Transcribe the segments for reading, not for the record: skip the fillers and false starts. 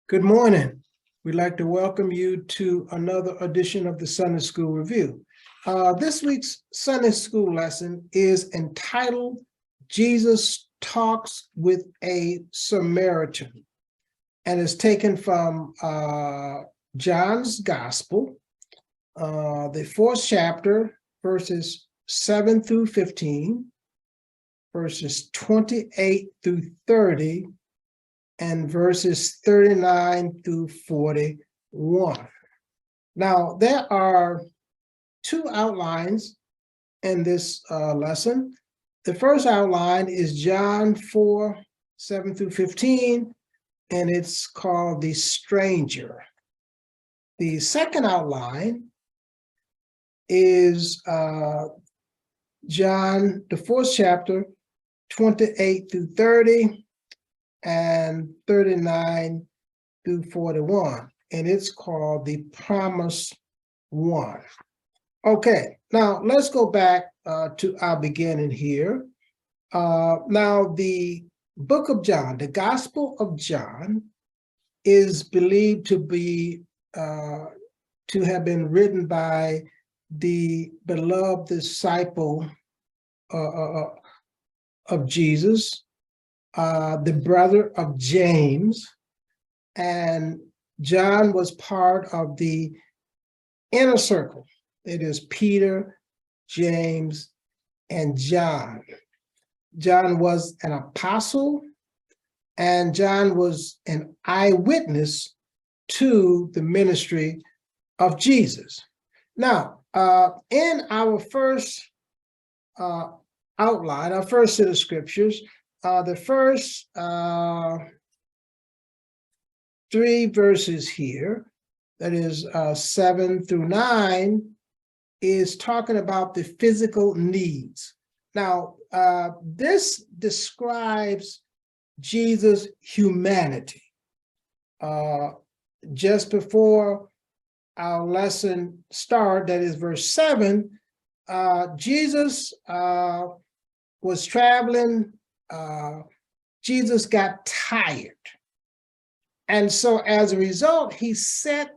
Good morning. We'd like to welcome you to another edition of the Sunday School Review. This week's Sunday School lesson is entitled, Jesus Talks with a Samaritan, and is taken from John's Gospel, the 4th chapter, verses 7 through 15, verses 28 through 30, and verses 39 through 41. Now, there are two outlines in this lesson. The first outline is John 4, 7 through 15, and it's called The Stranger. The second outline is John, the 4th chapter, 28 through 30, and 39 through 41, and it's called The Promised One. Okay, now let's go back to our beginning here. Now, the book of John, the Gospel of John, is believed to be to have been written by the beloved disciple of Jesus, the brother of James, and John was part of the inner circle. It is Peter, James, and John. John was an apostle, and John was an eyewitness to the ministry of Jesus. Now, in our first outline, our first set of scriptures, the first 3 verses here, that is 7 through 9, is talking about the physical needs. Now, this describes Jesus' humanity. Just before our lesson start, that is verse 7, Jesus was traveling. Jesus got tired. And so as a result, he sat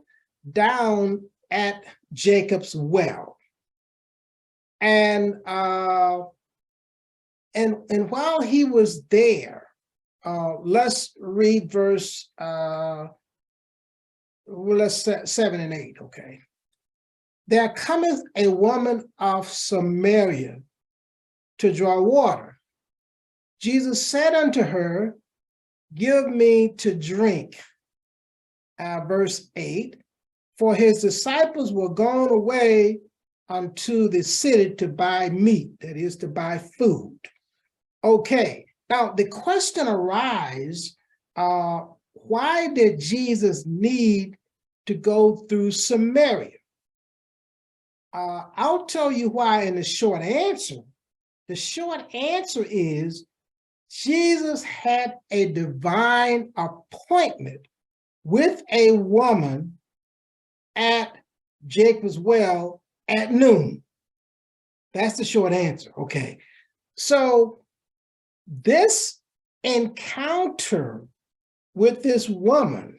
down at Jacob's well. And while he was there, let's read verse 7 and 8, okay? There cometh a woman of Samaria to draw water. Jesus said unto her, give me to drink. Verse 8, for his disciples were gone away unto the city to buy meat, that is, to buy food. Okay, now the question arises, why did Jesus need to go through Samaria? I'll tell you why in the short answer. The short answer is Jesus had a divine appointment with a woman at Jacob's well at noon. That's the short answer, okay? So this encounter with this woman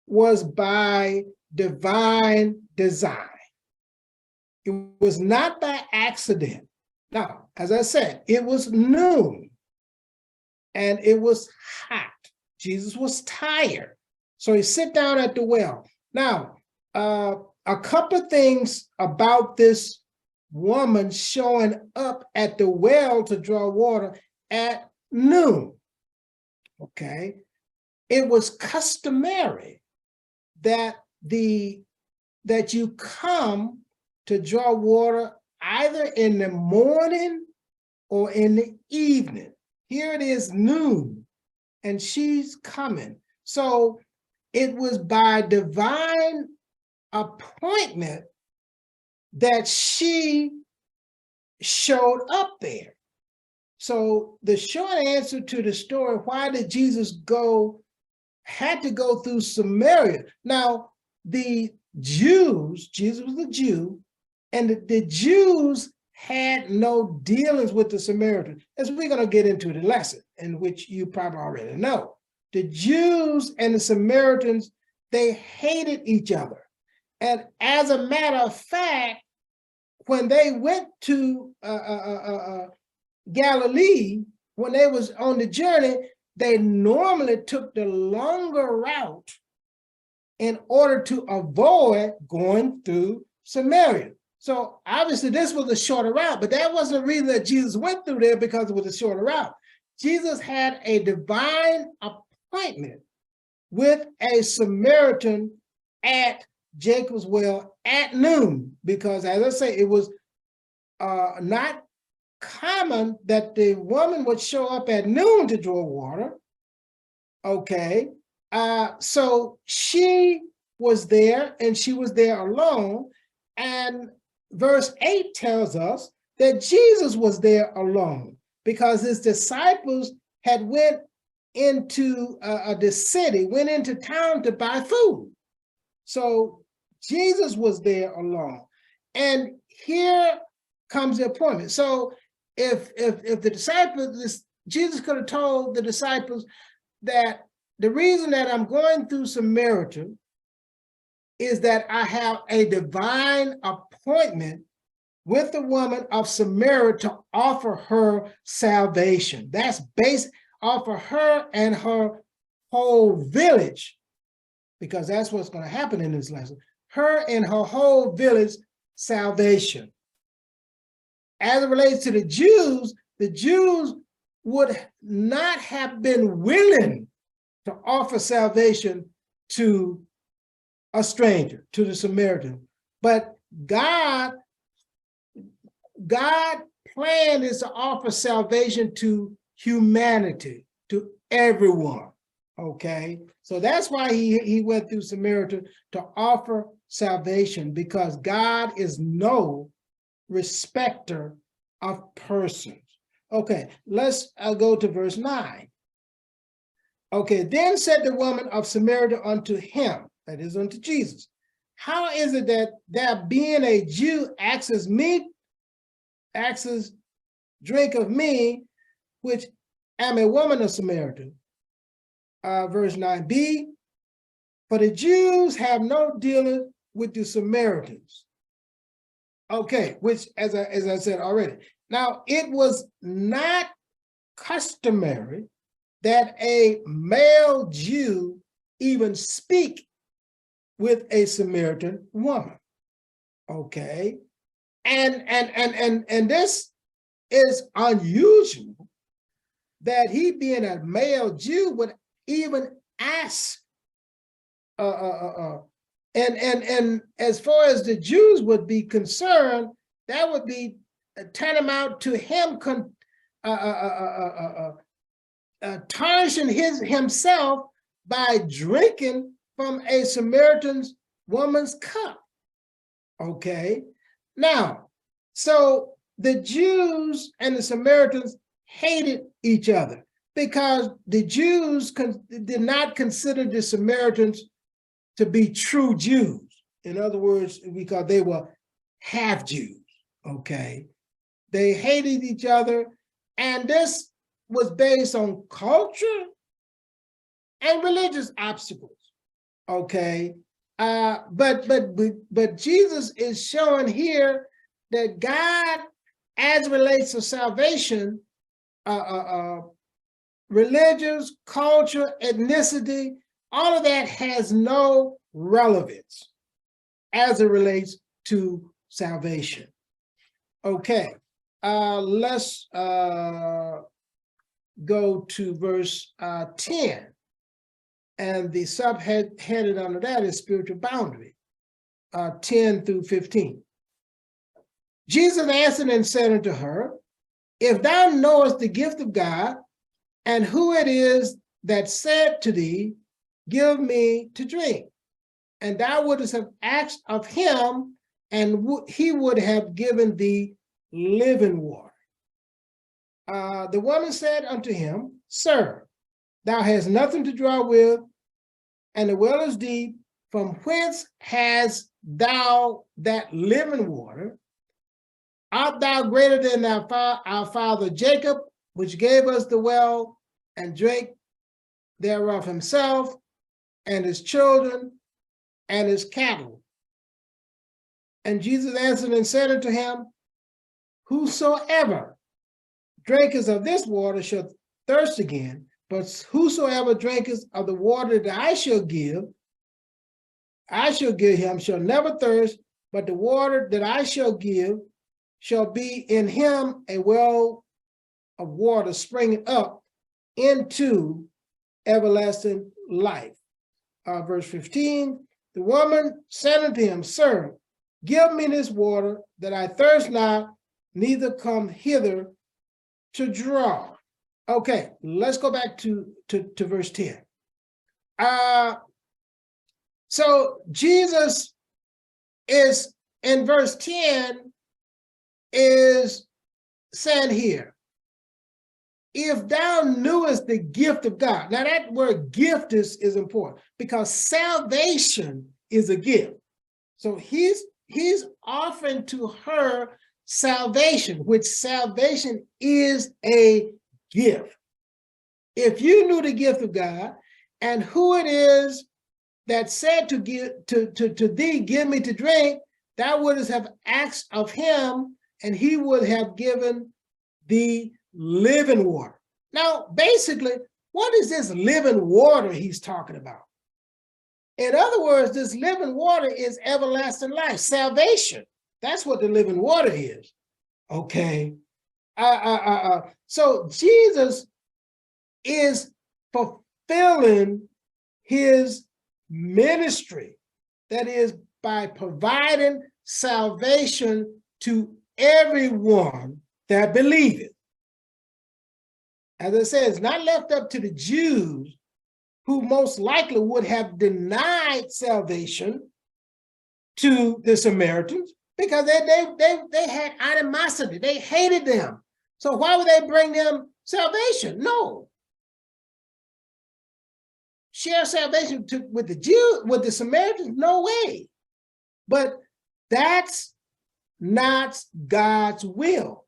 was by divine design. It was not by accident. Now, as I said, it was noon and it was hot. Jesus was tired. So he sat down at the well. Now, a couple of things about this woman showing up at the well to draw water at noon. Okay. It was customary that you come to draw water either in the morning or in the evening. Here it is noon, and she's coming. So it was by divine appointment that she showed up there. So the short answer to the story, why did Jesus had to go through Samaria? Now, the Jews, Jesus was a Jew, and the Jews had no dealings with the Samaritan, as we're going to get into the lesson, in which you probably already know. the Jews and the Samaritans, they hated each other. And as a matter of fact, when they went to Galilee, when they was on the journey, they normally took the longer route in order to avoid going through Samaria. So obviously this was a shorter route, but that wasn't the reason that Jesus went through there, because it was a shorter route. Jesus had a divine appointment with a Samaritan at Jacob's well at noon, because as I say, it was not common that the woman would show up at noon to draw water. Okay, so she was there, and she was there alone. And verse 8 tells us that Jesus was there alone, because his disciples had went into the city, went into town to buy food. So Jesus was there alone. And here comes the appointment. So if the disciples, Jesus could have told the disciples that the reason that I'm going through Samaritan is that I have a divine appointment with the woman of Samaria to offer her salvation. That's based, offer her and her whole village, because that's what's going to happen in this lesson. Her and her whole village salvation. As it relates to the Jews would not have been willing to offer salvation to a stranger, to the Samaritan. But God plan is to offer salvation to humanity, to everyone. Okay, so that's why he went through Samaritan, to offer salvation, because God is no respecter of persons. Okay, let's go to verse 9. Okay, then said the woman of Samaria unto him, that is unto Jesus, how is it that thou being a Jew axest drink of me, which am a woman of Samaritan? Verse 9b, for the Jews have no dealing with the Samaritans. Okay, which as I said already. Now, it was not customary that a male Jew even speak with a Samaritan woman. Okay, and this is unusual, that he, being a male Jew, would even ask. And as far as the Jews would be concerned, that would be tantamount to him tarnishing himself by drinking from a Samaritan woman's cup. Okay, now, so the Jews and the Samaritans hated each other, because the Jews did not consider the Samaritans to be true Jews. In other words, because they were half Jews, okay? They hated each other, and this was based on culture and religious obstacles, okay? But Jesus is showing here that God, as it relates to salvation, religious, culture, ethnicity, all of that has no relevance as it relates to salvation. Okay, let's go to verse 10. And the subheaded under that is spiritual boundary, 10 through 15. Jesus answered and said unto her, if thou knowest the gift of God, and who it is that said to thee, give me to drink, and thou wouldst have asked of him, and he would have given thee living water. The woman said unto him, Sir, thou hast nothing to draw with, and the well is deep. From whence hast thou that living water? Art thou greater than our father Jacob, which gave us the well and drank thereof himself and his children and his cattle. And Jesus answered and said unto him, whosoever drinketh of this water shall thirst again, but whosoever drinketh of the water that I shall give him shall never thirst, but the water that I shall give shall be in him a well of water springing up into everlasting life. Verse 15, the woman said unto him, Sir, give me this water that I thirst not, neither come hither to draw. Okay, let's go back to verse 10. So Jesus is, in verse 10, is saying here, if thou knewest the gift of God. Now that word gift is important because salvation is a gift. So he's offering to her salvation, which salvation is a gift. If you knew the gift of God and who it is that said to thee, give me to drink, thou wouldst have asked of him, and he would have given thee living water. Now, basically, what is this living water he's talking about? In other words, this living water is everlasting life, salvation. That's what the living water is. Okay. So Jesus is fulfilling his ministry, that is, by providing salvation to everyone that believeth. As I said, it's not left up to the Jews, who most likely would have denied salvation to the Samaritans because they had animosity. They hated them. So why would they bring them salvation? No. Share salvation with the Jews, with the Samaritans? No way. But that's not God's will.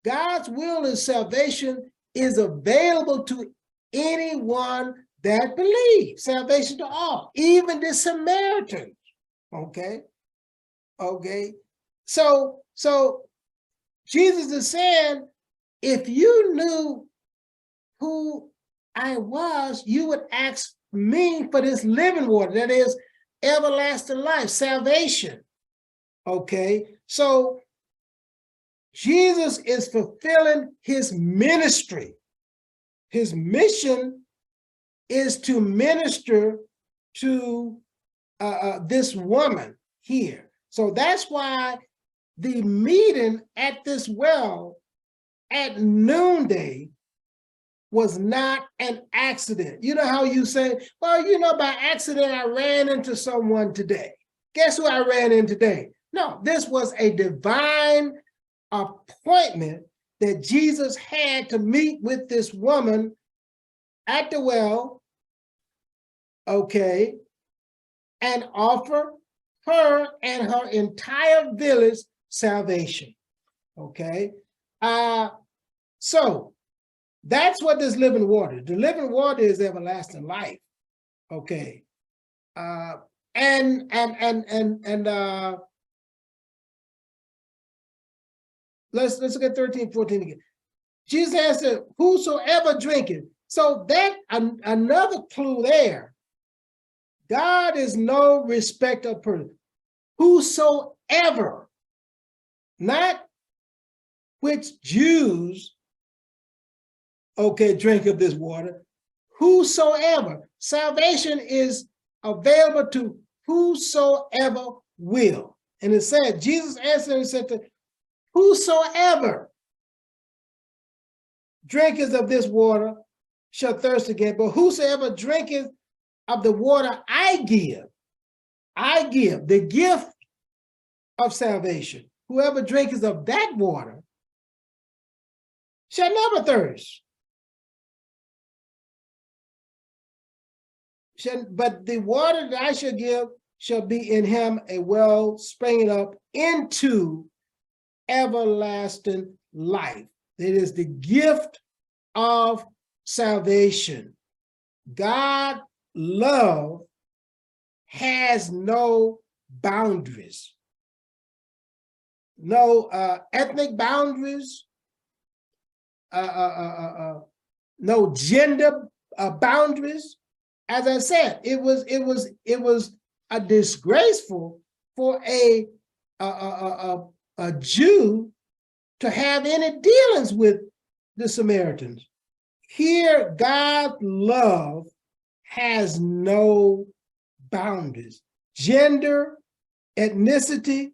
God's will is salvation is available to anyone that believes. Salvation to all, even the Samaritans. Okay. So Jesus is saying, if you knew who I was, you would ask me for this living water, that is everlasting life, salvation. Okay. So Jesus is fulfilling his ministry. His mission is to minister to this woman here. So that's why the meeting at this well at noonday was not an accident. You know how you say, well, you know, by accident, I ran into someone today. Guess who I ran into today? No, this was a divine appointment that Jesus had to meet with this woman at the well, okay, and offer her and her entire village salvation, okay? So that's what this living water, the living water is everlasting life, okay? Let's look at 13, 14 again. Jesus answered, whosoever drinketh. So that another clue there. God is no respecter of person. Whosoever, not which Jews, okay, drink of this water. Whosoever. Salvation is available to whosoever will. And it said, Jesus answered and said to whosoever drinketh of this water shall thirst again, but whosoever drinketh of the water I give, the gift of salvation. Whoever drinketh of that water shall never thirst. But the water that I shall give shall be in him a well springing up into everlasting life. It is the gift of salvation. God love has no boundaries, no ethnic boundaries, no gender boundaries. As I said, it was a disgraceful for a Jew to have any dealings with the Samaritans. Here, God's love has no boundaries, gender, ethnicity,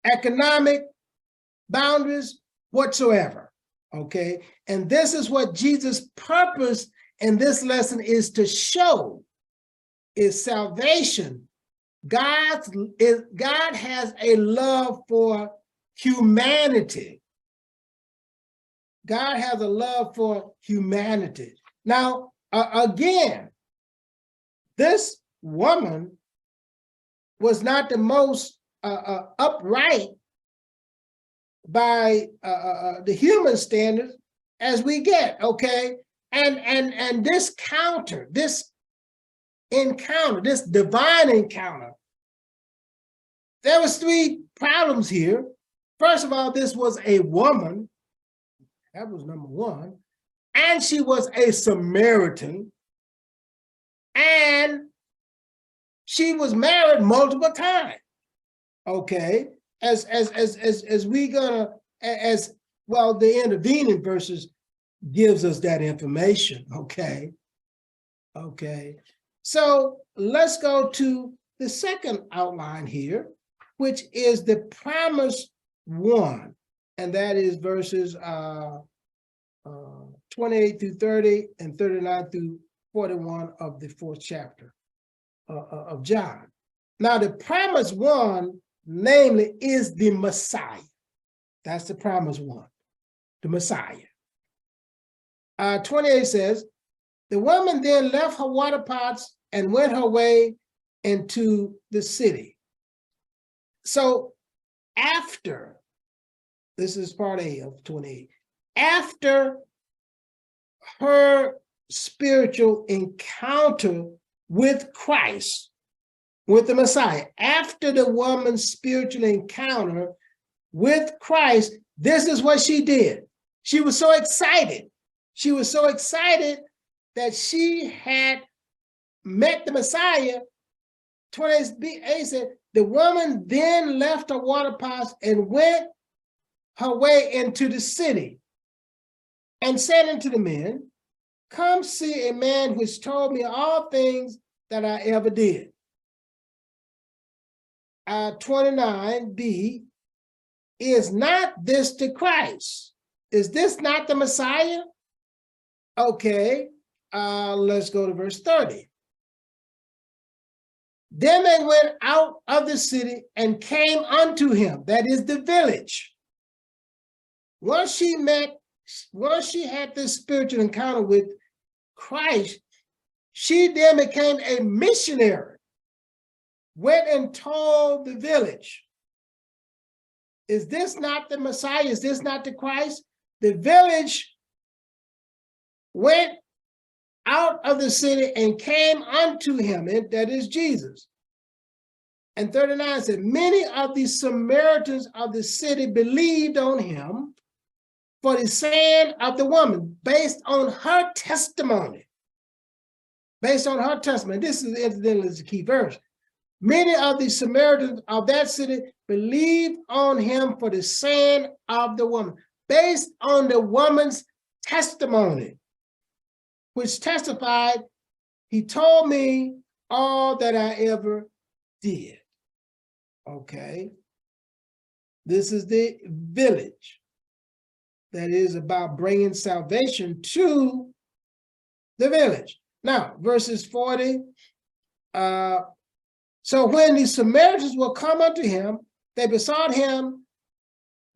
economic boundaries whatsoever, okay? And this is what Jesus' purpose in this lesson is to show, is salvation. God has a love for humanity. God has a love for humanity. Now, again, this woman was not the most upright by the human standards as we get, okay? And this encounter, this divine encounter, there was three problems here. First of all, this was a woman. That was number one. And she was a Samaritan. And she was married multiple times. Okay. As well, the intervening verses gives us that information. Okay. Okay. So let's go to the second outline here, which is the promised one. And that is verses 28 through 30 and 39 through 41 of the 4th chapter of John. Now, the promised one, namely, is the Messiah. That's the promised one, the Messiah. 28 says, the woman then left her water pots and went her way into the city. So after, this is part A of 28, after her spiritual encounter with Christ, with the Messiah, after the woman's spiritual encounter with Christ, this is what she did. She was so excited. She was so excited that she had met the Messiah. 28 said, the woman then left her water pots and went her way into the city and said unto the men, come see a man which told me all things that I ever did. 29b, is not this the Christ? Is this not the Messiah? Okay, let's go to verse 30. Then they went out of the city and came unto him, that is the village. Once she had this spiritual encounter with Christ, she then became a missionary, went and told the village, is this not the Messiah? Is this not the Christ? The village went out of the city and came unto him, and that is Jesus. And 39 said, many of the Samaritans of the city believed on him for the saying of the woman, based on her testimony. Based on her testimony. This is incidentally the key verse. Many of the Samaritans of that city believed on him for the saying of the woman, based on the woman's testimony, which testified, he told me all that I ever did. Okay. This is the village that is about bringing salvation to the village. Now, verses 40. So when the Samaritans will come unto him, they besought him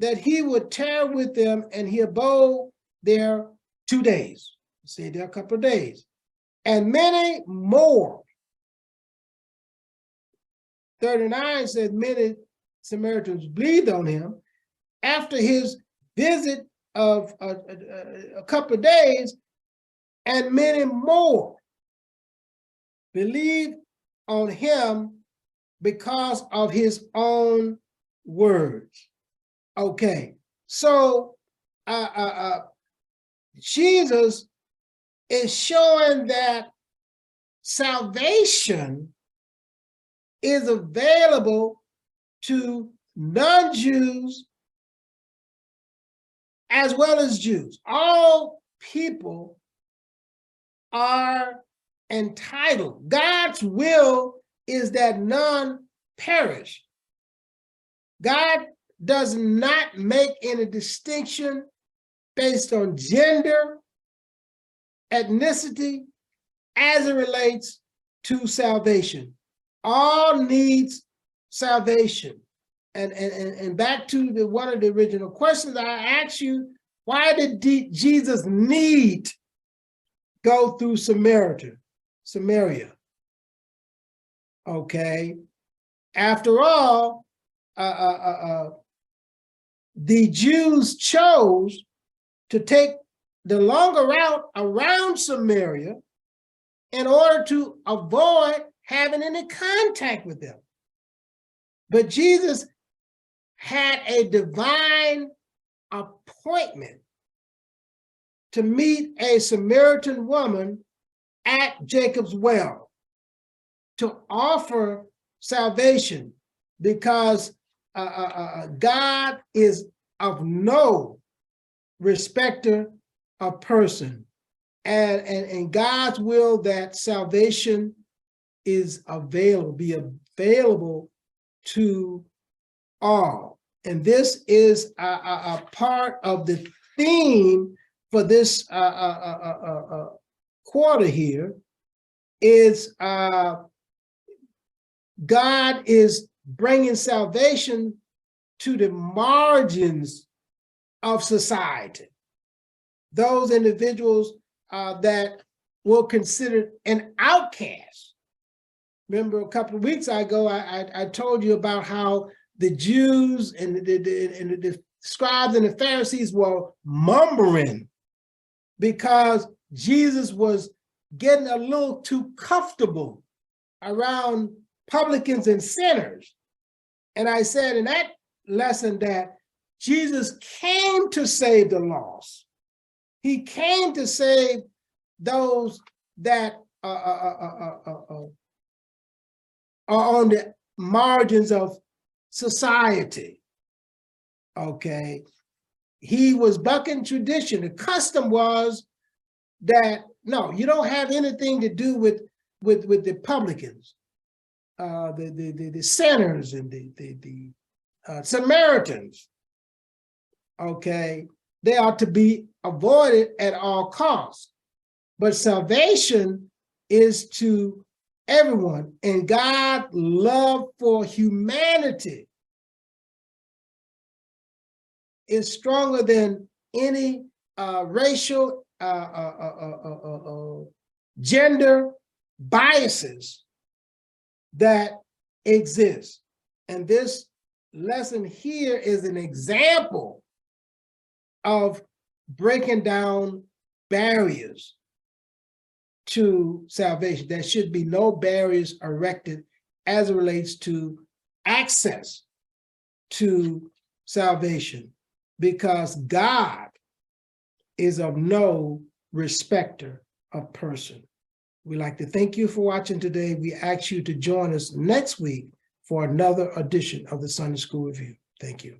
that he would tarry with them, and he abode there 2 days. Stayed there a couple of days. And many more. 39 says many Samaritans believed on him. After his visit of a couple of days, and many more believed on him because of his own words. Okay, so Jesus is showing that salvation is available to non-Jews as well as Jews. All people are entitled. God's will is that none perish. God does not make any distinction based on gender, ethnicity, as it relates to salvation. All needs salvation. And back to one of the original questions I asked you, why did Jesus need go through Samaria? Okay. After all, the Jews chose to take the longer route around Samaria in order to avoid having any contact with them. But Jesus had a divine appointment to meet a Samaritan woman at Jacob's well to offer salvation, because God is of no respecter of person, and God's will that salvation is available, be available to all. And this is a part of the theme for this quarter here, is God is bringing salvation to the margins of society. Those individuals that were considered an outcast. Remember a couple of weeks ago, I told you about how the Jews and the scribes and the Pharisees were murmuring because Jesus was getting a little too comfortable around publicans and sinners. And I said in that lesson that Jesus came to save the lost. He came to save those that are on the margins of society. Okay. He was bucking tradition. The custom was that, no, you don't have anything to do with the publicans, the sinners and the Samaritans. Okay. They are to be avoided at all costs. But salvation is to everyone, and God's love for humanity is stronger than any racial, gender biases that exist. And this lesson here is an example of breaking down barriers to salvation. There should be no barriers erected as it relates to access to salvation, because God is of no respecter of person. We'd like to thank you for watching today. We ask you to join us next week for another edition of the Sunday School Review. Thank you.